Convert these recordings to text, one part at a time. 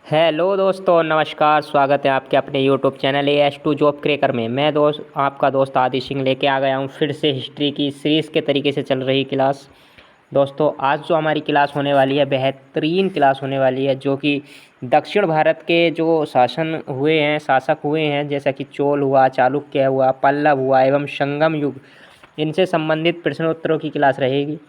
Hello दोस्तों, नमस्कार। स्वागत है आपके अपने YouTube channel AS2 job cracker में। मैं आपका दोस्त आदि सिंह लेके आ गया हूँ फिर से हिस्ट्री की सीरीज़ के तरीके से चल रही क्लास। दोस्तों, आज जो हमारी क्लास होने वाली है बेहतरीन क्लास होने वाली है, जो कि दक्षिण भारत के जो शासक हुए हैं, जैसा कि चोल हुआ, चालुक्य हुआ, पल्लव हुआ एवं संगम युग, इनसे संबंधित प्रश्नोत्तरों की क्लास रहेगी।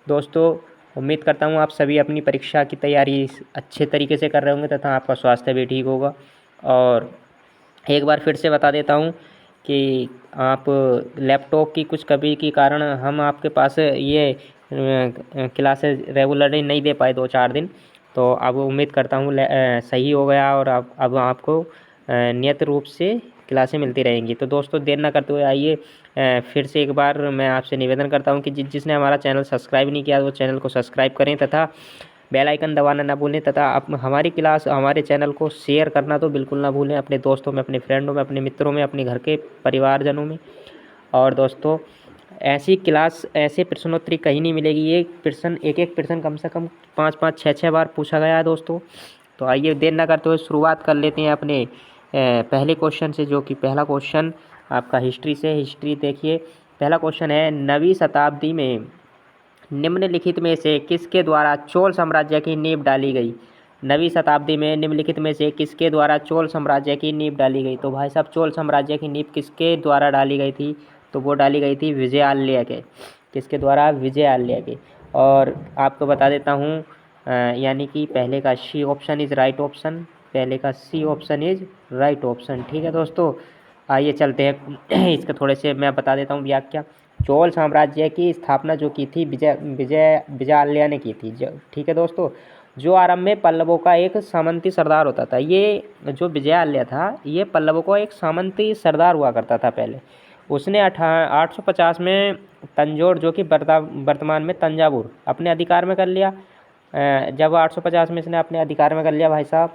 दोस्तों, उम्मीद करता हूँ आप सभी अपनी परीक्षा की तैयारी अच्छे तरीके से कर रहे होंगे तथा आपका स्वास्थ्य भी ठीक होगा। और एक बार फिर से बता देता हूँ कि आप लैपटॉप की कुछ कमी के कारण हम आपके पास ये क्लासेस रेगुलरली नहीं दे पाए 2-4 दिन। तो अब उम्मीद करता हूँ सही हो गया और अब आपको नियत रूप से क्लासें मिलती रहेंगी। तो दोस्तों, देर ना करते हुए आइए फिर से एक बार मैं आपसे निवेदन करता हूँ कि जिसने हमारा चैनल सब्सक्राइब नहीं किया वो चैनल को सब्सक्राइब करें तथा बेल आइकन दबाना ना भूलें, तथा आप हमारे चैनल को शेयर करना तो बिल्कुल ना भूलें अपने दोस्तों में, अपने फ्रेंडों में, अपने मित्रों में, अपने घर के परिवारजनों में। और दोस्तों, ऐसी क्लास ऐसे प्रश्नोत्तरी कहीं नहीं मिलेगी। एक एक प्रश्न कम से कम 5-5 6-6 बार पूछा गया है दोस्तों। तो आइए देर ना करते हुए शुरुआत कर लेते हैं अपने पहले क्वेश्चन से, जो कि पहला क्वेश्चन आपका हिस्ट्री से। हिस्ट्री देखिए, पहला क्वेश्चन है, 9वीं शताब्दी में निम्नलिखित में से किसके द्वारा चोल साम्राज्य की नींव डाली गई? 9वीं शताब्दी में निम्नलिखित में से किसके द्वारा चोल साम्राज्य की नींव डाली गई? तो भाई साहब, चोल साम्राज्य की नींव किसके द्वारा डाली गई थी? तो वो डाली गई थी विजयालय के। किसके द्वारा? विजयालय के। और आपको बता देता हूँ, यानी कि पहले का C option is right option, पहले का C option is right option. ठीक है दोस्तों, आइए चलते हैं इसके थोड़े से मैं बता देता हूँ व्याख्या। चोल साम्राज्य की स्थापना जो की थी विजयालय ने की थी। ठीक है दोस्तों, जो आरंभ में पल्लवों का एक सामंती सरदार होता था। ये जो विजयालय था ये पल्लवों का एक सामंती सरदार हुआ करता था पहले। उसने 850 में तंजौर, जो कि वर्तमान में तंजावुर, अपने अधिकार में कर लिया। जब 850 में इसने अपने अधिकार में कर लिया भाई साहब,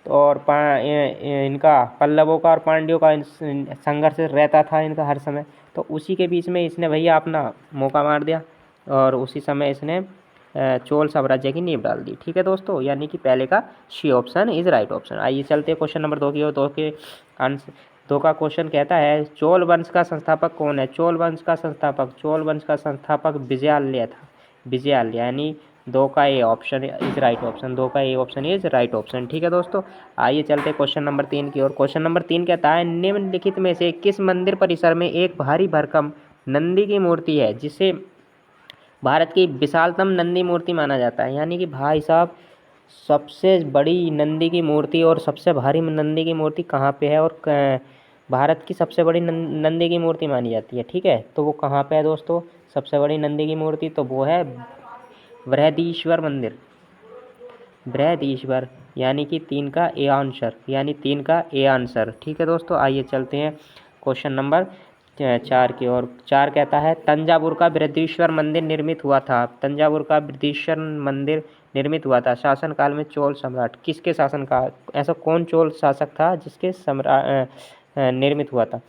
तो और इनका पल्लवों का और पांड्यों का संघर्ष रहता था इनका हर समय। तो उसी के बीच में इसने भैया अपना मौका मार दिया और उसी समय इसने चोल साम्राज्य की नींव डाल दी। ठीक है दोस्तों, यानी कि पहले का C option is right option. आइए चलते हैं क्वेश्चन नंबर 2 की ओर। आंसर 2 का क्वेश्चन कहता है, चोल वंश का संस्थापक कौन है? चोल वंश का संस्थापक विजयालय था। विजयालय, यानी 2 का A option is right option. 2 का A option is right option. ठीक है दोस्तों, आइए चलते हैं क्वेश्चन नंबर 3 की ओर। क्वेश्चन नंबर 3 कहता है, निम्नलिखित में से किस मंदिर परिसर में एक भारी भरकम नंदी की मूर्ति है जिसे भारत की विशालतम नंदी मूर्ति माना जाता है? यानी कि भाई साहब, सबसे बड़ी नंदी की मूर्ति और सबसे भारी नंदी की मूर्ति कहाँ पे है और भारत की सबसे बड़ी नंदी की मूर्ति मानी जाती है? ठीक है, तो वो कहाँ पे है दोस्तों? सबसे बड़ी नंदी की मूर्ति तो वो है बृहदीश्वर मंदिर। बृहदीश्वर, यानी कि 3 का ए आंसर, यानी 3 का ए आंसर। ठीक है दोस्तों, आइए चलते हैं क्वेश्चन नंबर 4 की ओर। 4 कहता है, तंजावुर का बृहदीश्वर मंदिर निर्मित हुआ था। तंजावुर का बृहदीश्वर मंदिर निर्मित हुआ था शासनकाल में चोल सम्राट किसके शासनकाल? ऐसा कौन चोल शासक था जिसके निर्मित हुआ था?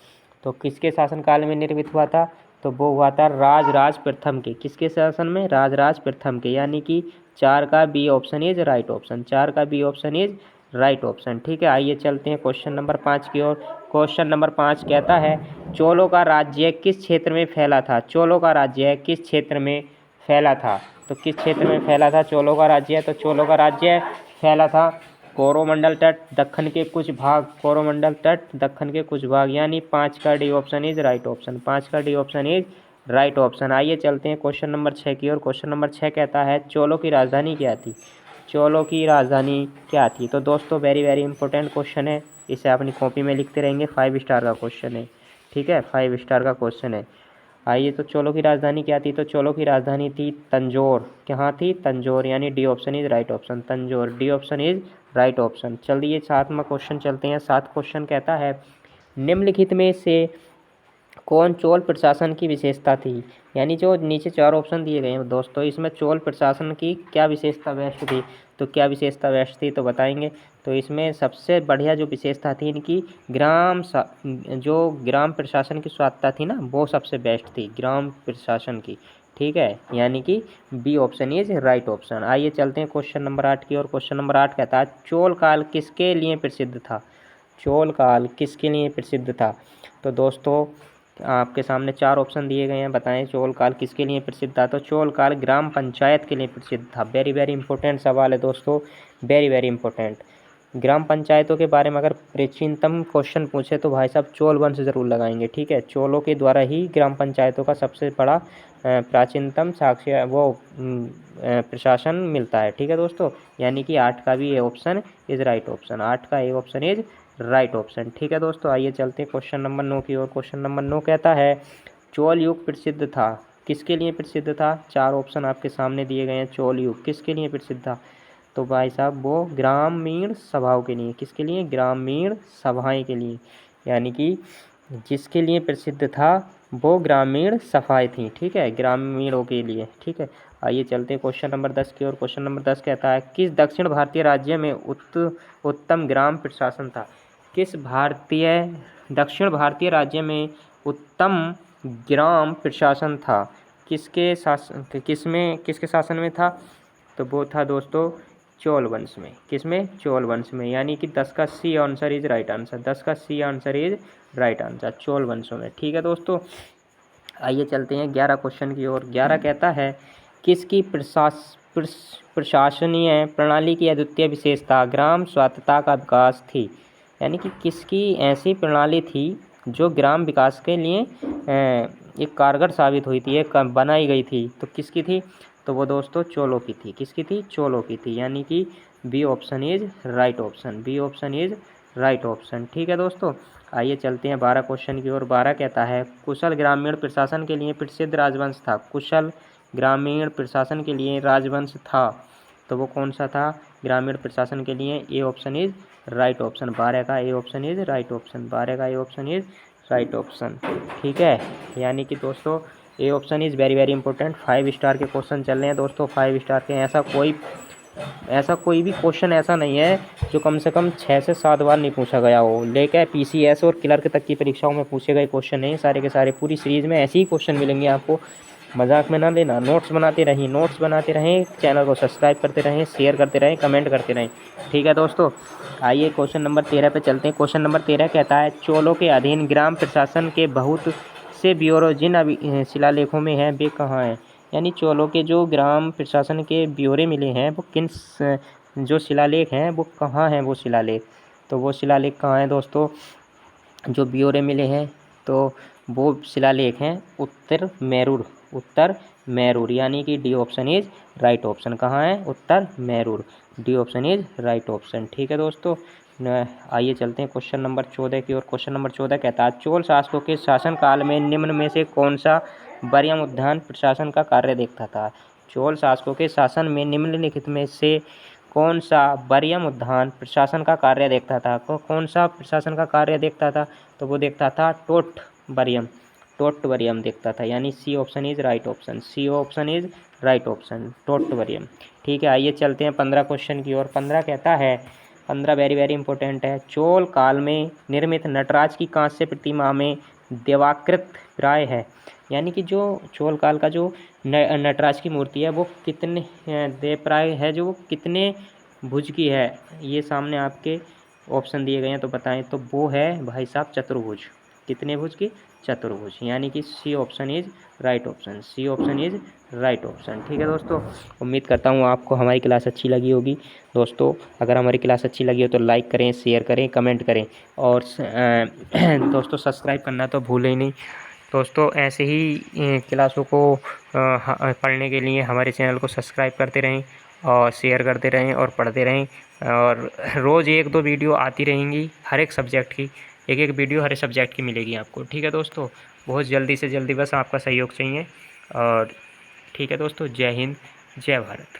तो किसके शासनकाल में निर्मित हुआ था? तो वो हुआ था राजराज प्रथम के। किसके शासन में? राजराज प्रथम के, यानी कि 4 का B option is right option. 4 का B option is right option. ठीक है, आइए चलते हैं क्वेश्चन नंबर 5 की ओर। क्वेश्चन नंबर 5 कहता है, चोलों का राज्य किस क्षेत्र में फैला था? चोलों का राज्य किस क्षेत्र में फैला था? तो किस क्षेत्र में फैला था चोलों का राज्य? तो चोलों का राज्य फैला था कोरोमंडल तट, दक्कन के कुछ भाग, कोरोमंडल तट, दक्कन के कुछ भाग, यानी 5 का D option is right option. 5 का D option is right option. आइए चलते हैं क्वेश्चन नंबर 6 की ओर। क्वेश्चन नंबर 6 कहता है, चोलों की राजधानी क्या थी? चोलों की राजधानी क्या थी? तो दोस्तों, वेरी वेरी इंपॉर्टेंट क्वेश्चन है, इसे अपनी कॉपी में लिखते रहेंगे। 5 स्टार का क्वेश्चन है। ठीक है, 5 स्टार का क्वेश्चन है। आइए, तो चोलों की राजधानी क्या थी? तो चोलों की राजधानी थी तंजौर। कहाँ थी? तंजौर, यानी D option is right option. Tanjore, D option is right option. चलिए 7वां क्वेश्चन चलते हैं। 7 क्वेश्चन कहता है, निम्नलिखित में से कौन चोल प्रशासन की विशेषता थी? यानी जो नीचे 4 ऑप्शन दिए गए हैं दोस्तों, इसमें चोल प्रशासन की क्या विशेषता बेस्ट थी? तो क्या विशेषता बेस्ट थी तो बताएंगे। तो इसमें सबसे बढ़िया जो विशेषता थी इनकी, जो ग्राम प्रशासन की स्वायत्तता थी ना, वो सबसे बेस्ट थी ग्राम प्रशासन की। ठीक है, यानी कि B option is right option. आइए चलते हैं क्वेश्चन नंबर 8 की ओर। क्वेश्चन नंबर 8 कहता है चोल काल किसके लिए प्रसिद्ध था? चोल काल किसके लिए प्रसिद्ध था? तो दोस्तों आपके सामने 4 ऑप्शन दिए गए हैं, बताएं चोल काल किसके लिए प्रसिद्ध था? तो चोल काल ग्राम पंचायत के लिए प्रसिद्ध था। वेरी वेरी इंपॉर्टेंट सवाल है दोस्तों, वेरी वेरी इंपॉर्टेंट। ग्राम पंचायतों के बारे में अगर प्राचीनतम क्वेश्चन पूछे तो भाई साहब चोल वंश ज़रूर लगाएंगे, ठीक है। चोलों के द्वारा ही ग्राम पंचायतों का सबसे बड़ा प्राचीनतम साक्ष्य प्रशासन मिलता है, ठीक है दोस्तों। यानी कि 8 का भी A option is right option, 8 का A option is right option, ठीक है दोस्तों। आइए चलते हैं क्वेश्चन नंबर 9 की ओर। क्वेश्चन नंबर 9 कहता है चोल युग प्रसिद्ध था, किसके लिए प्रसिद्ध था? 4 ऑप्शन आपके सामने दिए गए हैं। चोल युग किसके लिए प्रसिद्ध था? तो भाई साहब वो ग्रामीण सभाओं के लिए। किसके लिए? ग्रामीण सभाएं के लिए, यानी कि जिसके लिए प्रसिद्ध था वो ग्रामीण सभाएं थी, ठीक है, ग्रामीणों के लिए, ठीक है। आइए चलते हैं क्वेश्चन नंबर 10 की ओर। क्वेश्चन नंबर 10 कहता है किस दक्षिण भारतीय राज्य में उत्तम ग्राम प्रशासन था? किस दक्षिण भारतीय राज्य में उत्तम ग्राम प्रशासन था? किसके शासन में था? तो वो था दोस्तों चोल वंश में। किसमें? चोल वंश में, यानी कि 10 का C answer is right answer, 10 का C answer is right answer, Chola वंशों में, ठीक है दोस्तों। आइए चलते हैं 11 क्वेश्चन की ओर। 11 कहता है किसकी प्रशासनीय प्रणाली की अद्वितीय विशेषता ग्राम स्वायत्तता का विकास थी? यानी कि किसकी ऐसी प्रणाली थी जो ग्राम विकास के लिए एक कारगर साबित हुई थी, एक बनाई गई थी, तो किसकी थी? तो वो दोस्तों चोलों की थी। किसकी थी? चोलों की थी, यानी कि B option is right option, B option is right option, ठीक है दोस्तों। आइए चलते हैं 12 क्वेश्चन की ओर। 12 कहता है कुशल ग्रामीण प्रशासन के लिए प्रसिद्ध राजवंश था। कुशल ग्रामीण प्रशासन के लिए राजवंश था, तो वो कौन सा था ग्रामीण प्रशासन के लिए? A option is right option, 12 का A option is right option, 12 का A option is right option, ठीक है। यानी कि दोस्तों A option is very very important. 5 star के क्वेश्चन चल रहे हैं दोस्तों, 5 स्टार के। ऐसा कोई भी क्वेश्चन ऐसा नहीं है जो कम से कम 6 से 7 बार नहीं पूछा गया हो। लेकर पीसीएस और क्लर्क तक की परीक्षाओं में पूछे गए क्वेश्चन नहीं, सारे के सारे पूरी सीरीज़ में ऐसे ही क्वेश्चन मिलेंगे आपको, मजाक में ना लेना। नोट्स बनाते रहें, चैनल को सब्सक्राइब करते रहें, शेयर करते रहें, कमेंट करते रहें, ठीक है दोस्तों। आइए क्वेश्चन नंबर 13 पे चलते हैं। क्वेश्चन नंबर 13 कहता है चोलों के अधीन ग्राम प्रशासन के बहुत से ब्यूरो जिन शिलालेखों में हैं वे कहाँ हैं? यानी चोलों के जो ग्राम प्रशासन के ब्यौरे मिले हैं वो जो शिलालेख हैं वो कहाँ हैं? वो शिलालेख, तो वो शिलालेख कहाँ हैं दोस्तों? जो ब्यौरे मिले हैं तो वो शिलालेख हैं उत्तर मैरूर, यानी कि D option is right option. कहाँ है? Uttaramerur, D option is right option, ठीक है दोस्तों। आइए चलते हैं क्वेश्चन नंबर 14 की ओर। क्वेश्चन नंबर 14 कहता है चोल शासकों के शासनकाल में निम्न में से कौन सा बरियम उद्यान प्रशासन का कार्य देखता था? चोल शासकों के शासन में निम्नलिखित में से कौन सा बरियम उद्यान प्रशासन का कार्य देखता था? कौन सा प्रशासन का कार्य देखता था? तो वो देखता था टोट बरियम देखता था, यानी C option is right option, C option is right option, टोट बरियम, ठीक है। आइए चलते हैं 15 क्वेश्चन की ओर। 15 कहता है 15 वेरी वेरी इंपॉर्टेंट है। चोल काल में निर्मित नटराज की कांस्य प्रतिमा में देवाकृत प्राय है, यानी कि जो चोल काल का जो नटराज की मूर्ति है वो कितने देवप्राय है, जो कितने भुज की है? ये सामने आपके ऑप्शन दिए गए हैं, तो बताएं। तो वो है भाई साहब चतुर्भुज। कितने भुज की? चतुर्भुज, यानी कि C option is right option, C option is right option, ठीक है दोस्तों। उम्मीद करता हूँ आपको हमारी क्लास अच्छी लगी होगी दोस्तों। अगर हमारी क्लास अच्छी लगी हो तो लाइक करें, शेयर करें, कमेंट करें, और दोस्तों सब्सक्राइब करना तो भूलें ही नहीं दोस्तों। ऐसे ही क्लासों को पढ़ने के लिए हमारे चैनल को सब्सक्राइब करते रहें और शेयर करते रहें और पढ़ते रहें, और रोज़ 1-2 वीडियो आती रहेंगी हर एक सब्जेक्ट की, एक वीडियो हर सब्जेक्ट की मिलेगी आपको, ठीक है दोस्तों। बहुत जल्दी से जल्दी बस आपका सहयोग चाहिए, और ठीक है दोस्तों। जय हिंद, जय भारत।